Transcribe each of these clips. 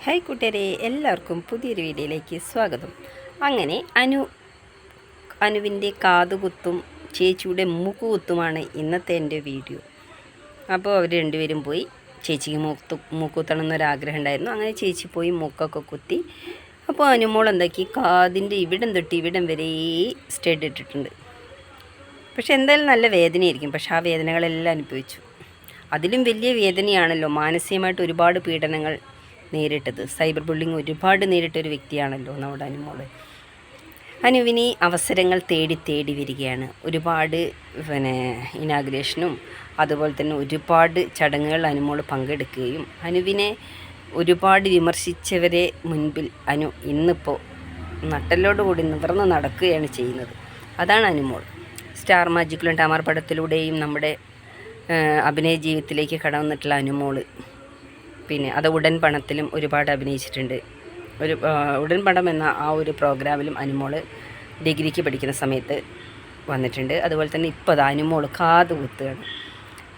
Hi കൂട്ടുകാരെ, എല്ലാവർക്കും പുതിയൊരു വീഡിയോയിലേക്ക് സ്വാഗതം. അങ്ങനെ അനുവിൻ്റെ കാതുകുത്തും ചേച്ചിയുടെ മൂക്കുകുത്തുമാണ് ഇന്നത്തെ എൻ്റെ വീഡിയോ. അപ്പോൾ അവർ രണ്ടുപേരും പോയി. ചേച്ചിക്ക് മൂക്കുത്തണം എന്നൊരാഗ്രഹം ഉണ്ടായിരുന്നു. അങ്ങനെ ചേച്ചി പോയി മൂക്കൊക്കെ കുത്തി. അപ്പോൾ അനുമോൾ എന്താക്കി, കാതിൻ്റെ ഇവിടം തൊട്ട് ഇവിടം വരെ സ്റ്റഡ് ഇട്ടിട്ടുണ്ട്. പക്ഷെ എന്തായാലും നല്ല വേദനയായിരിക്കും. പക്ഷെ ആ വേദനകളെല്ലാം അനുഭവിച്ചു. അതിലും വലിയ വേദനയാണല്ലോ മാനസികമായിട്ട് ഒരുപാട് പീഡനങ്ങൾ നേരിട്ടത്. സൈബർ ബുള്ളിങ് ഒരുപാട് നേരിട്ടൊരു വ്യക്തിയാണല്ലോ നമ്മുടെ അനുവിന് അവസരങ്ങൾ തേടി വരികയാണ്. ഒരുപാട് ഇനാഗ്രേഷനും അതുപോലെ തന്നെ ഒരുപാട് ചടങ്ങുകൾ അനുമോൾ പങ്കെടുക്കുകയും അനുവിനെ ഒരുപാട് വിമർശിച്ചവരെ മുൻപിൽ ഇന്നിപ്പോൾ നട്ടലോടുകൂടി നിവർന്ന് നടക്കുകയാണ് ചെയ്യുന്നത്. അതാണ് അനുമോൾ. സ്റ്റാർ മാജിക്കിലും ടാമർ പടത്തിലൂടെയും നമ്മുടെ അഭിനയ ജീവിതത്തിലേക്ക് കടന്നിട്ടുള്ള അനുമോൾ പിന്നെ അത് ഉടൻ പണത്തിലും ഒരുപാട് അഭിനയിച്ചിട്ടുണ്ട്. ഉടൻ പണം എന്ന ആ ഒരു പ്രോഗ്രാമിലും അനുമോൾ ഡിഗ്രിക്ക് പഠിക്കുന്ന സമയത്ത് വന്നിട്ടുണ്ട്. അതുപോലെ തന്നെ ഇപ്പോൾ അത് അനുമോൾ കാത് കുത്തുകയാണ്.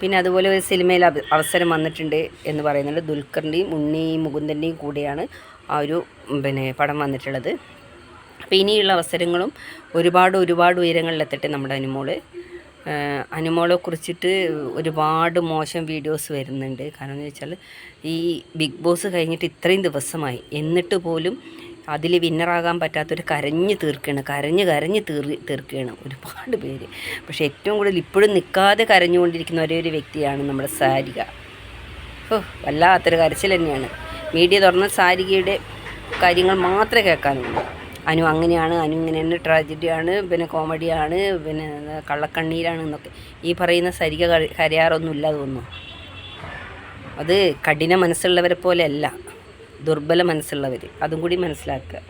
പിന്നെ അതുപോലെ ഒരു സിനിമയിൽ അവസരം വന്നിട്ടുണ്ട് എന്ന് പറയുന്നത് ദുൽഖറിൻ്റെയും ഉണ്ണി മുകുന്ദൻ്റെയും കൂടെയാണ് ആ ഒരു പടം വന്നിട്ടുള്ളത്. അപ്പോൾ ഇനിയുള്ള അവസരങ്ങളും ഒരുപാട് ഉയരങ്ങളിലെത്തട്ടെ നമ്മുടെ അനുമോളെ കുറിച്ചിട്ട് ഒരുപാട് മോശം വീഡിയോസ് വരുന്നുണ്ട്. കാരണം എന്ന് വെച്ചാൽ ഈ ബിഗ് ബോസ് കഴിഞ്ഞിട്ട് ഇത്രയും ദിവസമായി, എന്നിട്ട് പോലും അതിൽ വിന്നറാകാൻ പറ്റാത്തൊരു കരഞ്ഞ് തീർക്കുകയാണ് ഒരുപാട് പേര്. പക്ഷേ ഏറ്റവും കൂടുതൽ ഇപ്പോഴും നിൽക്കാതെ കരഞ്ഞുകൊണ്ടിരിക്കുന്ന ഒരു വ്യക്തിയാണ് നമ്മുടെ സാരിക. വല്ലാത്തൊരു കരച്ചിൽ തന്നെയാണ്. മീഡിയ തുറന്ന സാരികയുടെ കാര്യങ്ങൾ മാത്രമേ കേൾക്കാനുള്ളൂ. അനു അങ്ങനെയാണ്, അനു ഇങ്ങനെ ട്രാജഡിയാണ്, കോമഡിയാണ്, കള്ളക്കണ്ണീരാണ് എന്നൊക്കെ ഈ പറയുന്ന സരിക കരയാറൊന്നുമില്ല. തോന്നുന്നു അത് കഠിന മനസ്സുള്ളവരെ പോലെയല്ല, ദുർബല മനസ്സുള്ളവർ. അതും കൂടി മനസ്സിലാക്കുക.